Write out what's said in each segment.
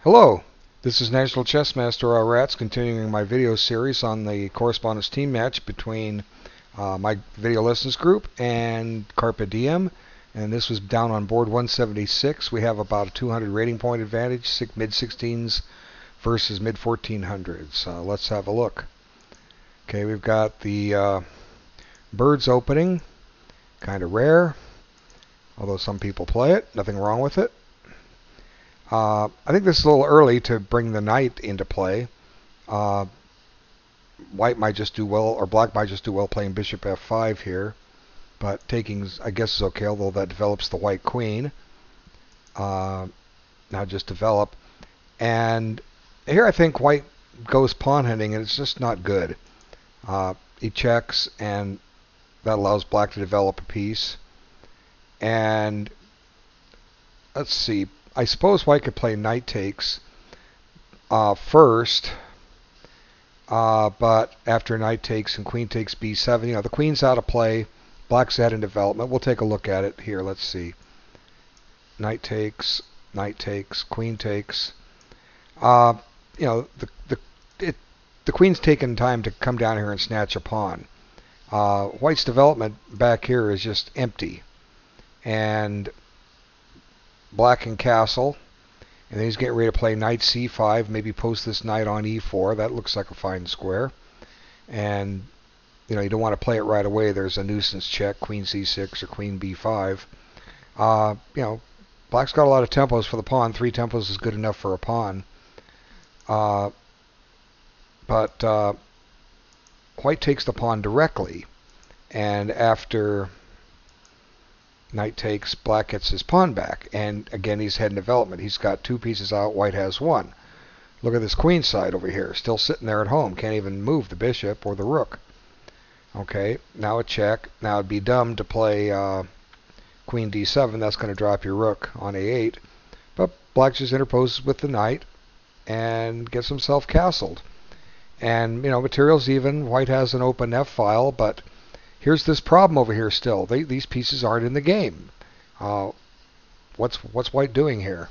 Hello, this is National Chess Master Rats continuing my video series on the correspondence team match between my video lessons group and CARPE DIEM, and this was down on board 176. We have about a 200 rating point advantage, mid-16s versus mid-1400s. Let's have a look. Okay, we've got the birds opening, kind of rare, although some people play it, nothing wrong with it. I think this is a little early to bring the knight into play. White might just do well, or black might just do well playing bishop f5 here. But taking, I guess, is okay, although that develops the white queen. Now just develop. And here I think white goes pawn hunting, and it's just not good. He checks, and that allows black to develop a piece. And let's see. I suppose white could play knight takes first, but after knight takes and queen takes b7, the queen's out of play, black's out in development. We'll take a look at it here. Let's see. Knight takes, queen takes. The queen's taken time to come down here and snatch a pawn. White's development back here is just empty, and black can castle, and then he's getting ready to play knight c5, maybe post this knight on e4. That looks like a fine square. And you don't want to play it right away. There's a nuisance check, queen c6 or queen b5. Black's got a lot of tempos for the pawn. 3 tempos is good enough for a pawn. But white takes the pawn directly, and after knight takes, black gets his pawn back, and again he's head in development. He's got 2 pieces out, white has 1. Look at this queen side over here, still sitting there at home, can't even move the bishop or the rook. Okay, now a check. Now it'd be dumb to play queen d7, that's going to drop your rook on a8, but black just interposes with the knight and gets himself castled. And material's even. White has an open f file, but here's this problem over here still. These pieces aren't in the game. What's white doing here?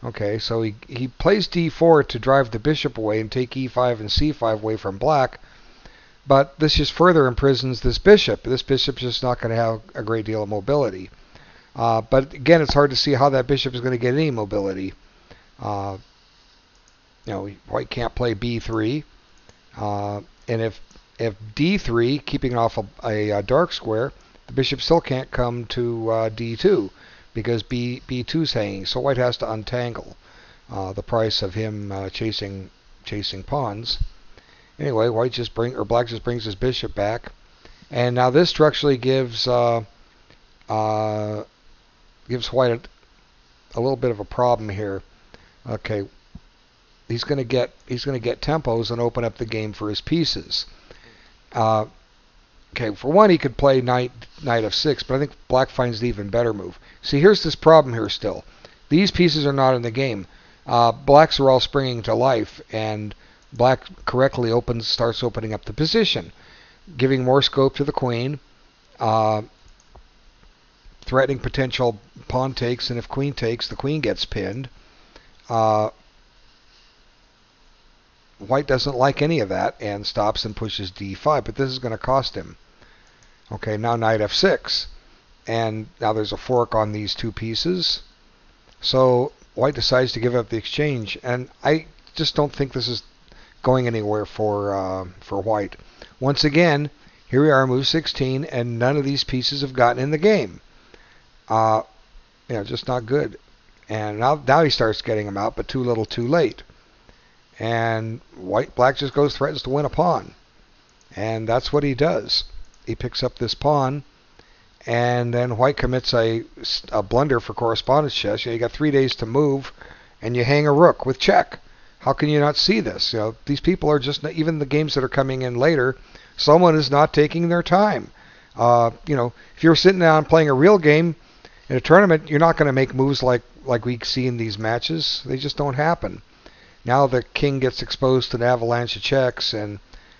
Okay, so he plays d4 to drive the bishop away and take e5 and c5 away from black, but this just further imprisons this bishop. This bishop's just not going to have a great deal of mobility. But again, it's hard to see how that bishop is going to get any mobility. White can't play b3, and if d3, keeping off a dark square, the bishop still can't come to d2 because b2's hanging. So white has to untangle the price of him chasing pawns. Anyway, black just brings his bishop back, and now this structurally gives white a little bit of a problem here. Okay, he's going to get tempos and open up the game for his pieces. Okay, for one, he could play knight f6, but I think black finds the even better move. See, here's this problem here still. These pieces are not in the game. Blacks are all springing to life, and black correctly starts opening up the position, giving more scope to the queen, threatening potential pawn takes, and if queen takes, the queen gets pinned. White doesn't like any of that and stops and pushes d5, but this is going to cost him. Okay, now knight f6, and now there's a fork on these 2 pieces. So white decides to give up the exchange, and I just don't think this is going anywhere for white. Once again, here we are, move 16, and none of these pieces have gotten in the game. Just not good. And now he starts getting them out, but too little, too late. And black just threatens to win a pawn, and that's what he does. He picks up this pawn, and then white commits a blunder for correspondence chess. You got 3 days to move, and you hang a rook with check. How can you not see this? These people are just, even the games that are coming in later, someone is not taking their time. If you're sitting down playing a real game in a tournament, you're not going to make moves like we see in these matches. They just don't happen. Now the king gets exposed to an avalanche of checks, and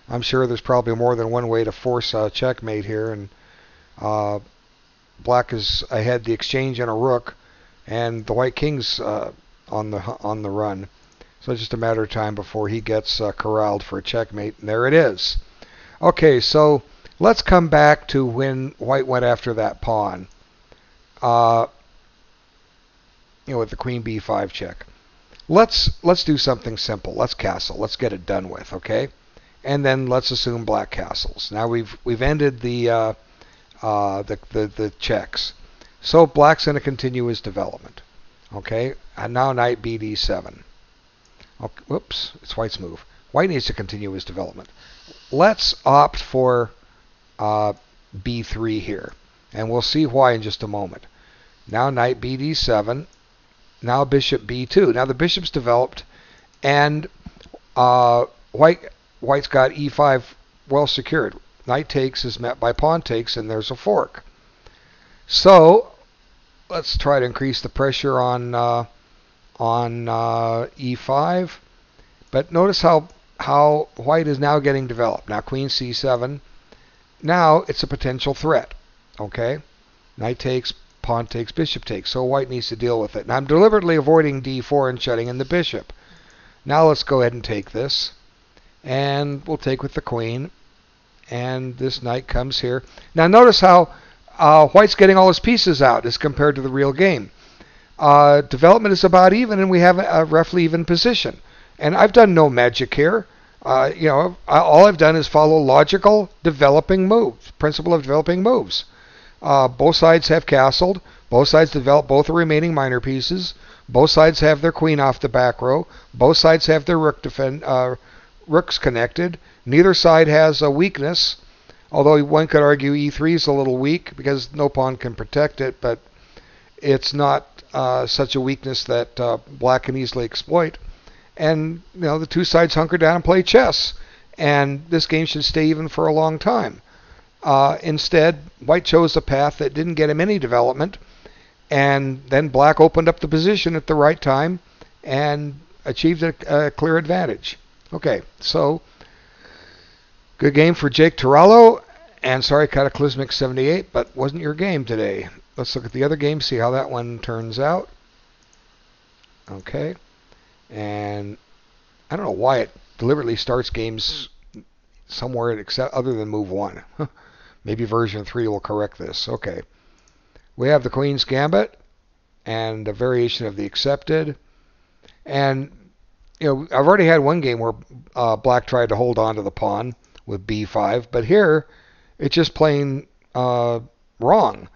I'm sure there's probably more than one way to force a checkmate here. And black is ahead the exchange and a rook, and the white king's on the run. So it's just a matter of time before he gets corralled for a checkmate, and there it is. Okay, so let's come back to when white went after that pawn. With the queen b5 check. Let's do something simple. Let's castle. Let's get it done with, okay? And then let's assume black castles. Now we've ended the checks. So black's going to continue his development. Okay, and now knight bd7. Okay, whoops, it's white's move. White needs to continue his development. Let's opt for b3 here, and we'll see why in just a moment. Now knight bd7. Now bishop b2. Now the bishop's developed, and white's got e5 well secured. Knight takes is met by pawn takes, and there's a fork. So let's try to increase the pressure on e5. But notice how white is now getting developed. Now queen c7. Now it's a potential threat. Okay, knight takes, pawn takes, bishop takes. So white needs to deal with it. Now I'm deliberately avoiding d4 and shutting in the bishop. Now let's go ahead and take this, and we'll take with the queen. And this knight comes here. Now notice how white's getting all his pieces out as compared to the real game. Development is about even, and we have a roughly even position. And I've done no magic here. All I've done is follow logical developing moves, principle of developing moves. Both sides have castled. Both sides develop both the remaining minor pieces. Both sides have their queen off the back row. Both sides have their rooks connected. Neither side has a weakness, although one could argue e3 is a little weak because no pawn can protect it, but it's not such a weakness that black can easily exploit. And the two sides hunker down and play chess, and this game should stay even for a long time. Instead, white chose a path that didn't get him any development, and then black opened up the position at the right time and achieved a clear advantage. Okay, so good game for JakeTarallo, and sorry Cataclysmic 78, but wasn't your game today. Let's look at the other game, see how that one turns out. Okay, and I don't know why it deliberately starts games somewhere except other than move 1. Maybe version 3 will correct this. Okay, we have the Queen's Gambit and a variation of the accepted, and I've already had one game where black tried to hold on to the pawn with b5, but here it's just plain wrong.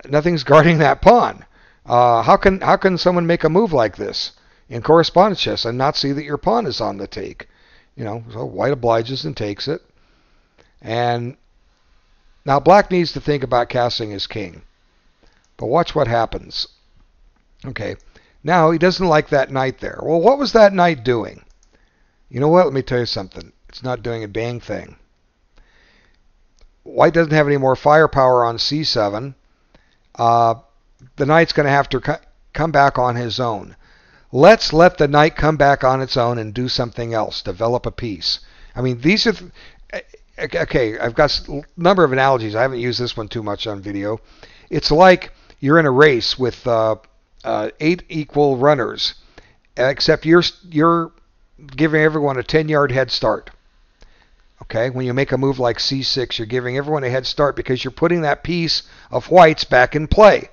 Nothing's guarding that pawn. How can someone make a move like this in correspondence chess and not see that your pawn is on the take? So white obliges and takes it. And now black needs to think about castling his king. But watch what happens. Okay, now he doesn't like that knight there. Well, what was that knight doing? You know what? Let me tell you something. It's not doing a dang thing. White doesn't have any more firepower on c7. The knight's going to have to come back on his own. Let's let the knight come back on its own and do something else, develop a piece. I mean, these are... Okay, I've got a number of analogies. I haven't used this one too much on video. It's like you're in a race with 8 equal runners, except you're giving everyone a 10-yard head start. Okay, when you make a move like c6, you're giving everyone a head start because you're putting that piece of white's back in play.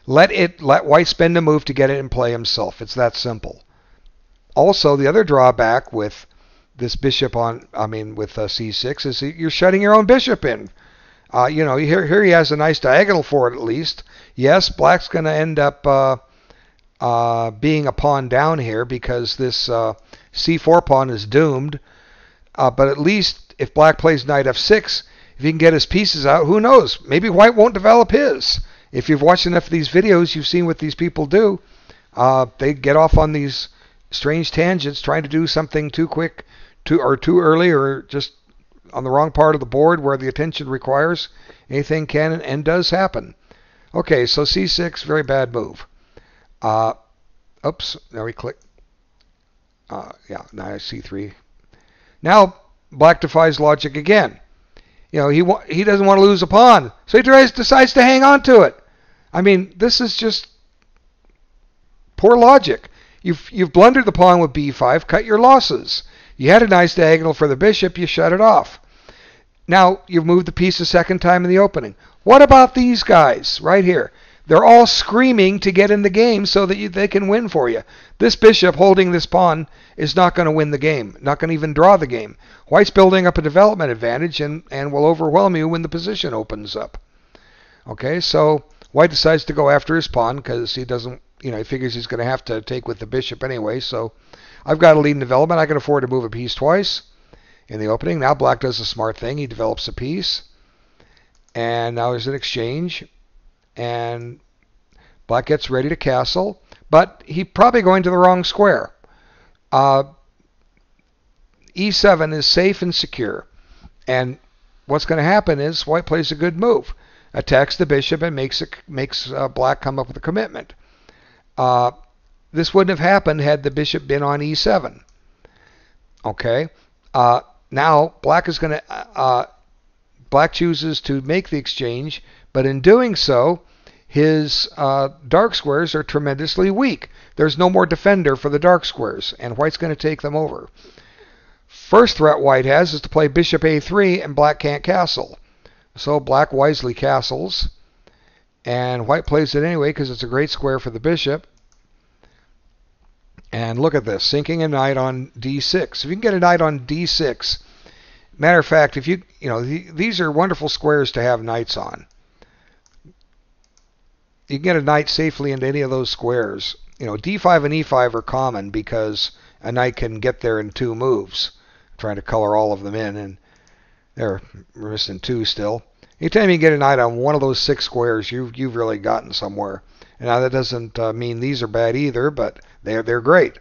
Let white spend a move to get it in play himself. It's that simple. Also, the other drawback with this bishop with c6 is you're shutting your own bishop in. Here he has a nice diagonal for it at least. Yes, black's going to end up being a pawn down here because this c4 pawn is doomed. But at least if black plays knight f6, if he can get his pieces out, who knows? Maybe white won't develop his. If you've watched enough of these videos, you've seen what these people do. They get off on these strange tangents trying to do something too quick too early, or just on the wrong part of the board where the attention requires. Anything can and does happen. Okay, so c6, very bad move. Oops, now we click. Now c3. Now black defies logic again. He doesn't want to lose a pawn, so he decides to hang on to it. I mean, this is just poor logic. You've blundered the pawn with b5. Cut your losses. You had a nice diagonal for the bishop. You shut it off. Now you've moved the piece a second time in the opening. What about these guys right here? They're all screaming to get in the game so that they can win for you. This bishop holding this pawn is not going to win the game, not going to even draw the game. White's building up a development advantage and will overwhelm you when the position opens up. Okay, so White decides to go after his pawn because he doesn't, he figures he's going to have to take with the bishop anyway. So I've got a lead in development. I can afford to move a piece twice in the opening. Now Black does a smart thing. He develops a piece. And now there's an exchange. And Black gets ready to castle, but he's probably going to the wrong square. E7 is safe and secure. And what's going to happen is White plays a good move. Attacks the bishop and makes Black come up with a commitment. This wouldn't have happened had the bishop been on E7. Okay. Now Black is going to... Black chooses to make the exchange, but in doing so, his dark squares are tremendously weak. There's no more defender for the dark squares, and White's going to take them over. First threat White has is to play bishop a3, and Black can't castle. So Black wisely castles, and White plays it anyway because it's a great square for the bishop. And look at this, sinking a knight on d6. If you can get a knight on d6, matter of fact, if these are wonderful squares to have knights on. You can get a knight safely into any of those squares. D5 and E5 are common because a knight can get there in 2 moves. I'm trying to color all of them in, and we're missing 2 still. Anytime you get a knight on one of those 6 squares, you've really gotten somewhere. And now that doesn't mean these are bad either, but they're great.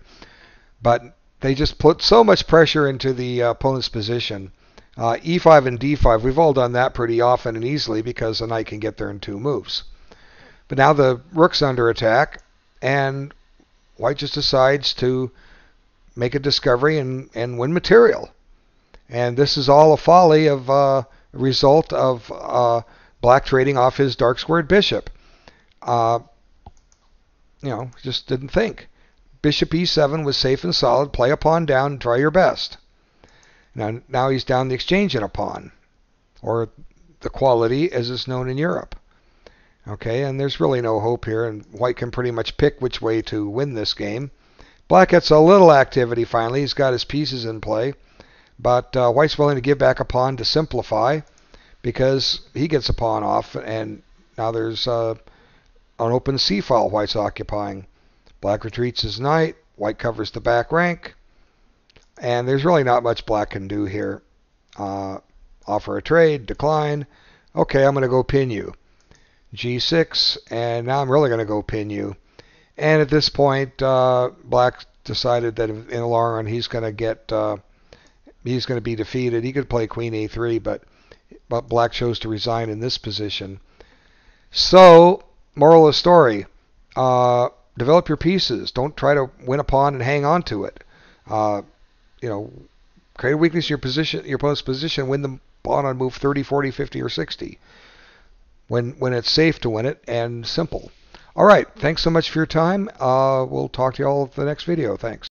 But they just put so much pressure into the opponent's position. E5 and D5, we've all done that pretty often and easily because a knight can get there in 2 moves. But now the rook's under attack, and White just decides to make a discovery and win material. And this is all a folly of a result of Black trading off his dark squared bishop. Just didn't think. Bishop e7 was safe and solid. Play a pawn down and try your best. Now he's down the exchange in a pawn, or the quality as is known in Europe. Okay, and there's really no hope here, and White can pretty much pick which way to win this game. Black gets a little activity finally. He's got his pieces in play, but White's willing to give back a pawn to simplify because he gets a pawn off, and now there's an open c-file White's occupying. Black retreats his knight. White covers the back rank. And there's really not much Black can do here. Offer a trade, decline. Okay, I'm going to go pin you. G6, and now I'm really going to go pin you. And at this point, Black decided that in the long run he's going to be defeated. He could play Queen A3, but Black chose to resign in this position. So, moral of the story: develop your pieces. Don't try to win a pawn and hang on to it. Create a weakness in your opponent's position. Win the pawn on move 30, 40, 50, or 60. When it's safe to win it and simple. All right. Thanks so much for your time. We'll talk to you all in the next video. Thanks.